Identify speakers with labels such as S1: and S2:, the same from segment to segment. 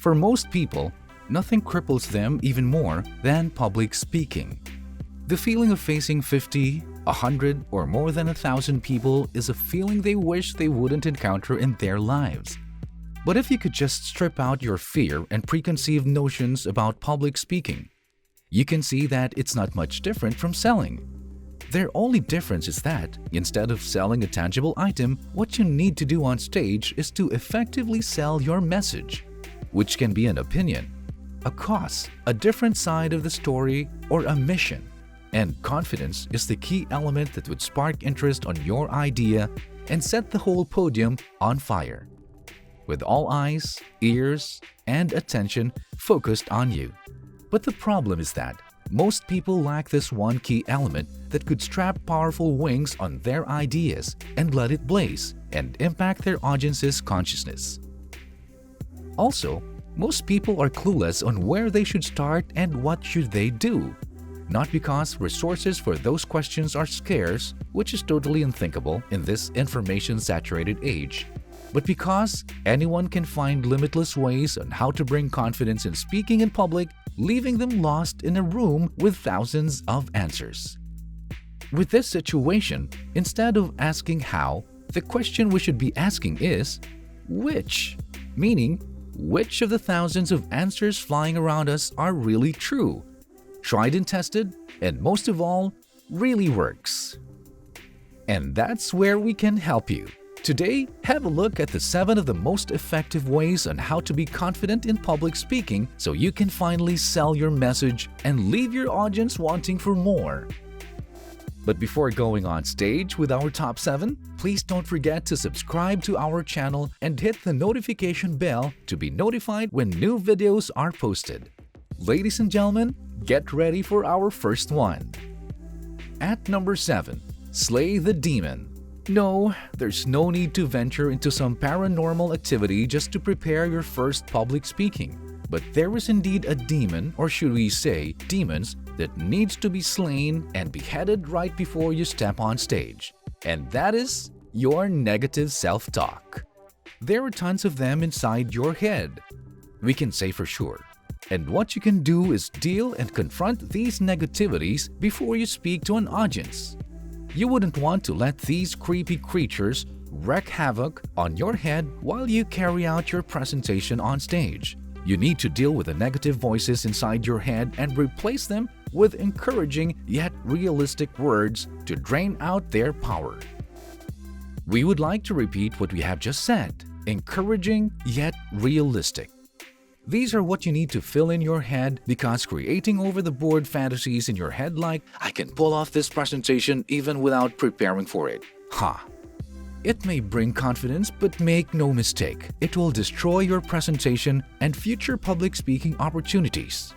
S1: For most people, nothing cripples them even more than public speaking. The feeling of facing 50, 100, or more than 1,000 people is a feeling they wish they wouldn't encounter in their lives. But if you could just strip out your fear and preconceived notions about public speaking, you can see that it's not much different from selling. Their only difference is that, instead of selling a tangible item, what you need to do on stage is to effectively sell your message, which can be an opinion, a cause, a different side of the story, or a mission. And confidence is the key element that would spark interest on your idea and set the whole podium on fire, with all eyes, ears, and attention focused on you. But the problem is that most people lack this one key element that could strap powerful wings on their ideas and let it blaze and impact their audience's consciousness. Also, most people are clueless on where they should start and what should they do. Not because resources for those questions are scarce, which is totally unthinkable in this information-saturated age, but because anyone can find limitless ways on how to bring confidence in speaking in public, leaving them lost in a room with thousands of answers. With this situation, instead of asking how, the question we should be asking is, which? Meaning, which of the thousands of answers flying around us are really true, tried and tested, and most of all, really works? And that's where we can help you. Today, have a look at the 7 of the most effective ways on how to be confident in public speaking so you can finally sell your message and leave your audience wanting for more. But before going on stage with our top 7, please don't forget to subscribe to our channel and hit the notification bell to be notified when new videos are posted. Ladies and gentlemen, get ready for our first one. At number 7, slay the demon. No, there's no need to venture into some paranormal activity just to prepare your first public speaking. But there is indeed a demon, or should we say demons, that needs to be slain and beheaded right before you step on stage. And that is your negative self-talk. There are tons of them inside your head, we can say for sure. And what you can do is deal and confront these negativities before you speak to an audience. You wouldn't want to let these creepy creatures wreak havoc on your head while you carry out your presentation on stage. You need to deal with the negative voices inside your head and replace them with encouraging yet realistic words to drain out their power. We would like to repeat what we have just said: encouraging yet realistic. These are what you need to fill in your head, because creating over-the-board fantasies in your head like, "I can pull off this presentation even without preparing for it." It may bring confidence, but make no mistake, it will destroy your presentation and future public speaking opportunities.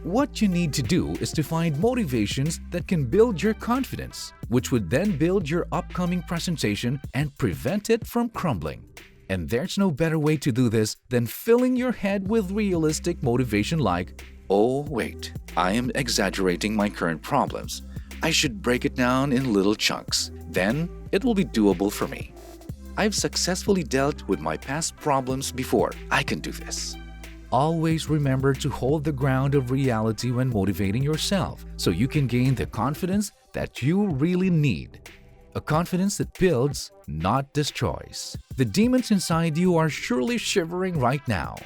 S1: What you need to do is to find motivations that can build your confidence, which would then build your upcoming presentation and prevent it from crumbling. And there's no better way to do this than filling your head with realistic motivation like, "Oh wait, I am exaggerating my current problems. I should break it down in little chunks. Then it will be doable for me. I've successfully dealt with my past problems before. I can do this." Always remember to hold the ground of reality when motivating yourself so you can gain the confidence that you really need. A confidence that builds, not destroys. The demons inside you are surely shivering right now.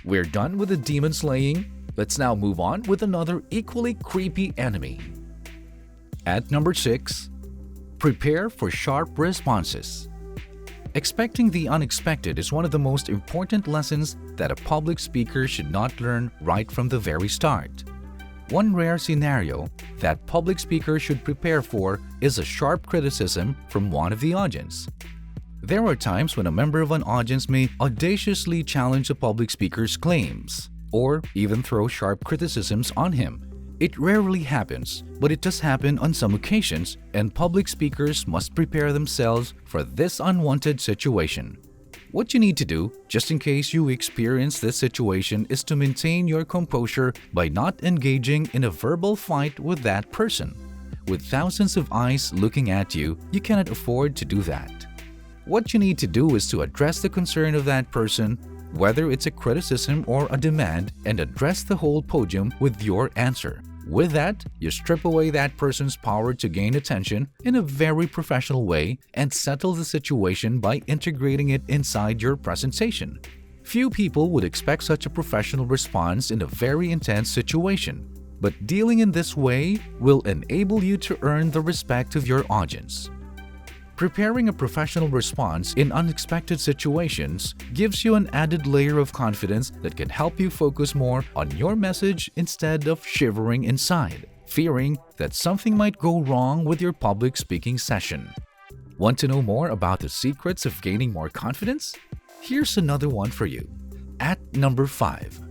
S1: We're done with the demon slaying. Let's now move on with another equally creepy enemy. At number 6, prepare for sharp responses. Expecting the unexpected is one of the most important lessons that a public speaker should not learn right from the very start. One rare scenario that public speakers should prepare for is a sharp criticism from one of the audience. There are times when a member of an audience may audaciously challenge a public speaker's claims, or even throw sharp criticisms on him. It rarely happens, but it does happen on some occasions, and public speakers must prepare themselves for this unwanted situation. What you need to do, just in case you experience this situation, is to maintain your composure by not engaging in a verbal fight with that person. With thousands of eyes looking at you, you cannot afford to do that. What you need to do is to address the concern of that person, whether it's a criticism or a demand, and address the whole podium with your answer. With that, you strip away that person's power to gain attention in a very professional way and settle the situation by integrating it inside your presentation. Few people would expect such a professional response in a very intense situation, but dealing in this way will enable you to earn the respect of your audience. Preparing a professional response in unexpected situations gives you an added layer of confidence that can help you focus more on your message instead of shivering inside, fearing that something might go wrong with your public speaking session. Want to know more about the secrets of gaining more confidence? Here's another one for you. At number 5,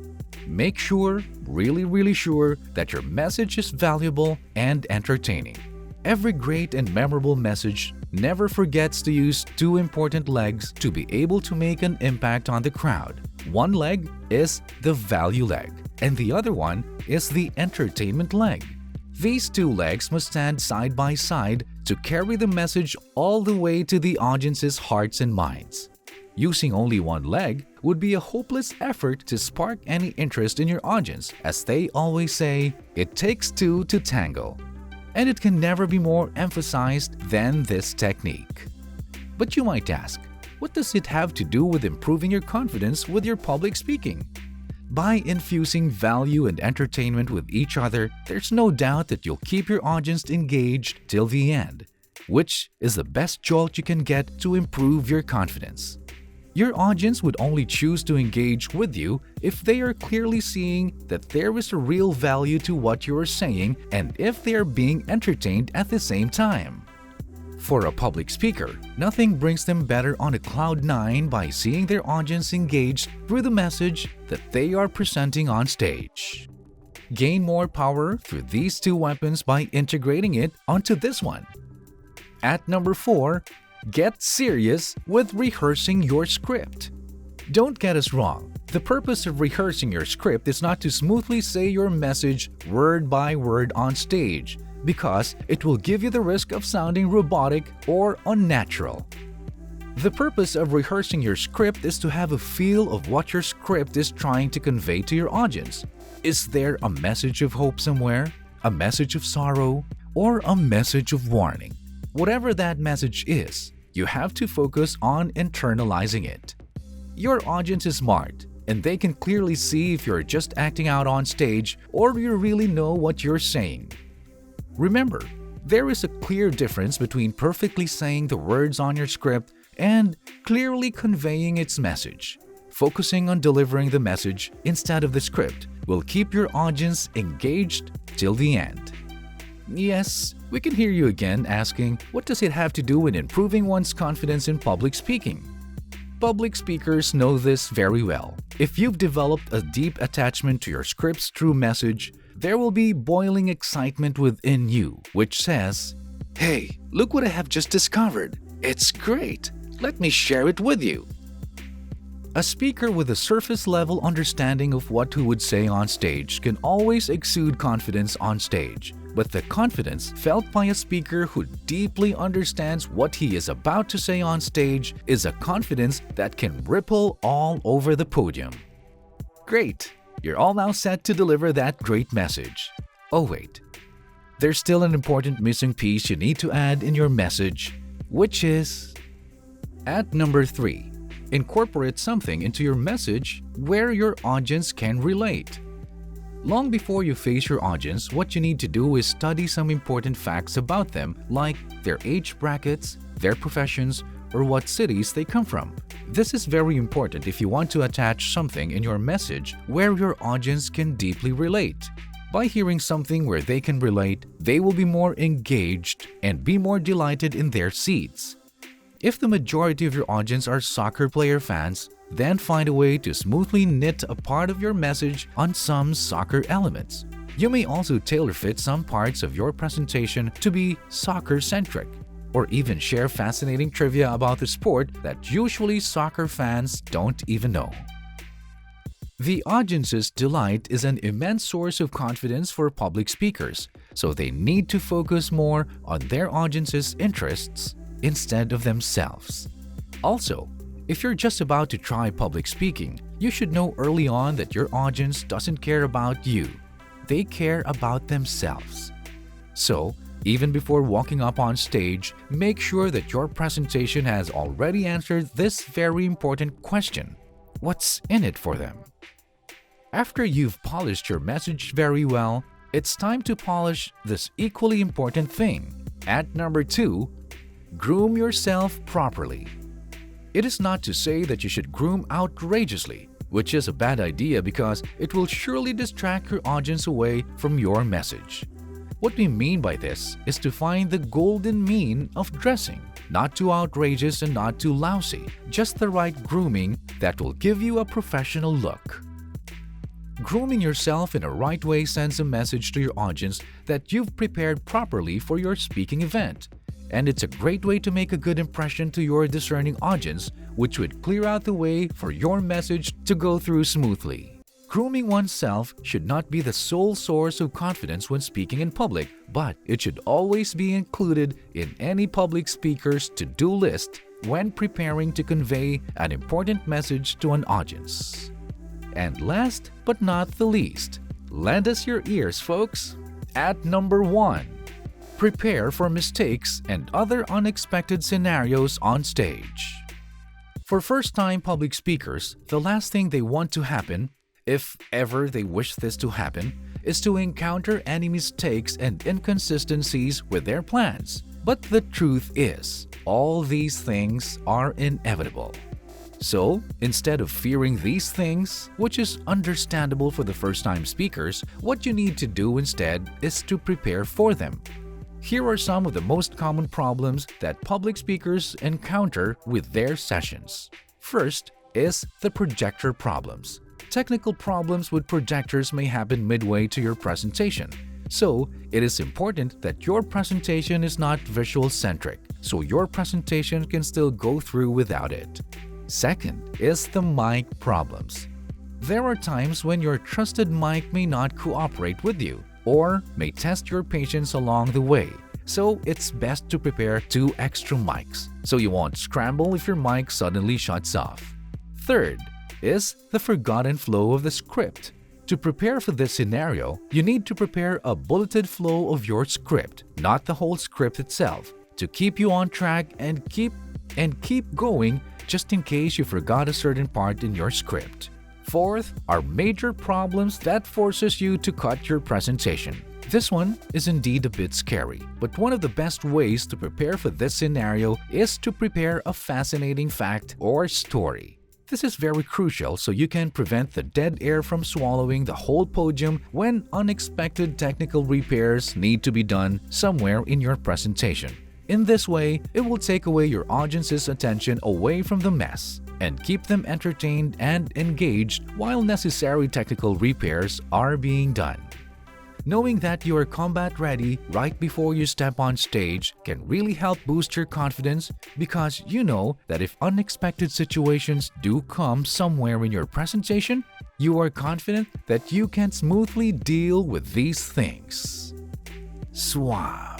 S1: make sure, really sure, that your message is valuable and entertaining. Every great and memorable message never forgets to use two important legs to be able to make an impact on the crowd. One leg is the value leg, and the other one is the entertainment leg. These two legs must stand side by side to carry the message all the way to the audience's hearts and minds. Using only one leg would be a hopeless effort to spark any interest in your audience, as they always say, it takes two to tango. And it can never be more emphasized than this technique. But you might ask, what does it have to do with improving your confidence with your public speaking? By infusing value and entertainment with each other, there's no doubt that you'll keep your audience engaged till the end, which is the best jolt you can get to improve your confidence. Your audience would only choose to engage with you if they are clearly seeing that there is a real value to what you are saying and if they are being entertained at the same time. For a public speaker, nothing brings them better on a cloud nine by seeing their audience engaged through the message that they are presenting on stage. Gain more power through these two weapons by integrating it onto this one. At number 4, get serious with rehearsing your script. Don't get us wrong. The purpose of rehearsing your script is not to smoothly say your message word by word on stage, because it will give you the risk of sounding robotic or unnatural. The purpose of rehearsing your script is to have a feel of what your script is trying to convey to your audience. Is there a message of hope somewhere, a message of sorrow, or a message of warning? Whatever that message is, you have to focus on internalizing it. Your audience is smart, and they can clearly see if you're just acting out on stage or you really know what you're saying. Remember, there is a clear difference between perfectly saying the words on your script and clearly conveying its message. Focusing on delivering the message instead of the script will keep your audience engaged till the end. Yes, we can hear you again asking, what does it have to do with improving one's confidence in public speaking? Public speakers know this very well. If you've developed a deep attachment to your script's true message, there will be boiling excitement within you, which says, "Hey, look what I have just discovered. It's great. Let me share it with you." A speaker with a surface-level understanding of what he would say on stage can always exude confidence on stage. But the confidence felt by a speaker who deeply understands what he is about to say on stage is a confidence that can ripple all over the podium. Great! You're all now set to deliver that great message. Oh wait, there's still an important missing piece you need to add in your message, which is… At number 3, incorporate something into your message where your audience can relate. Long before you face your audience, what you need to do is study some important facts about them, like their age brackets, their professions, or what cities they come from. This is very important if you want to attach something in your message where your audience can deeply relate. By hearing something where they can relate, they will be more engaged and be more delighted in their seats. If the majority of your audience are soccer player fans, then find a way to smoothly knit a part of your message on some soccer elements. You may also tailor-fit some parts of your presentation to be soccer-centric, or even share fascinating trivia about the sport that usually soccer fans don't even know. The audience's delight is an immense source of confidence for public speakers, so they need to focus more on their audience's interests instead of themselves. Also, if you're just about to try public speaking, You should know early on that your audience doesn't care about you. They care about themselves. So, even before walking up on stage, make sure that your presentation has already answered this very important question: what's in it for them? After you've polished your message very well, it's time to polish this equally important thing. At number 2, groom yourself properly. It is not to say that you should groom outrageously, which is a bad idea because it will surely distract your audience away from your message. What we mean by this is to find the golden mean of dressing, not too outrageous and not too lousy, just the right grooming that will give you a professional look. Grooming yourself in a right way sends a message to your audience that you've prepared properly for your speaking event. And it's a great way to make a good impression to your discerning audience, which would clear out the way for your message to go through smoothly. Grooming oneself should not be the sole source of confidence when speaking in public, but it should always be included in any public speaker's to-do list when preparing to convey an important message to an audience. And last but not the least, lend us your ears, folks. At number 1, prepare for mistakes and other unexpected scenarios on stage. For first-time public speakers, the last thing they want to happen, if ever they wish this to happen, is to encounter any mistakes and inconsistencies with their plans. But the truth is, all these things are inevitable. So, instead of fearing these things, which is understandable for the first-time speakers, what you need to do instead is to prepare for them. Here are some of the most common problems that public speakers encounter with their sessions. First is the projector problems. Technical problems with projectors may happen midway to your presentation. So, it is important that your presentation is not visual-centric, so your presentation can still go through without it. Second is the mic problems. There are times when your trusted mic may not cooperate with you or may test your patience along the way. So it's best to prepare 2 extra mics so you won't scramble if your mic suddenly shuts off. Third is the forgotten flow of the script. To prepare for this scenario, you need to prepare a bulleted flow of your script, not the whole script itself, to keep you on track and keep going just in case you forgot a certain part in your script. Fourth are major problems that forces you to cut your presentation. This one is indeed a bit scary, but one of the best ways to prepare for this scenario is to prepare a fascinating fact or story. This is very crucial so you can prevent the dead air from swallowing the whole podium when unexpected technical repairs need to be done somewhere in your presentation. In this way, it will take away your audience's attention away from the mess and keep them entertained and engaged while necessary technical repairs are being done. Knowing that you are combat ready right before you step on stage can really help boost your confidence because you know that if unexpected situations do come somewhere in your presentation, you are confident that you can smoothly deal with these things. Suave.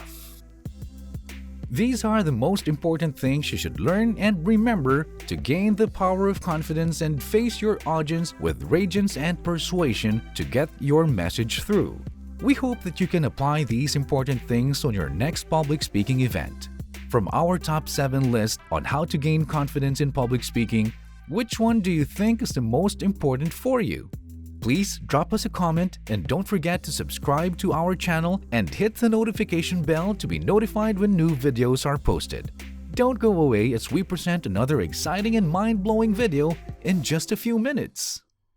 S1: These are the most important things you should learn and remember to gain the power of confidence and face your audience with radiance and persuasion to get your message through. We hope that you can apply these important things on your next public speaking event. From our top 7 list on how to gain confidence in public speaking, which one do you think is the most important for you? Please drop us a comment and don't forget to subscribe to our channel and hit the notification bell to be notified when new videos are posted. Don't go away as we present another exciting and mind-blowing video in just a few minutes.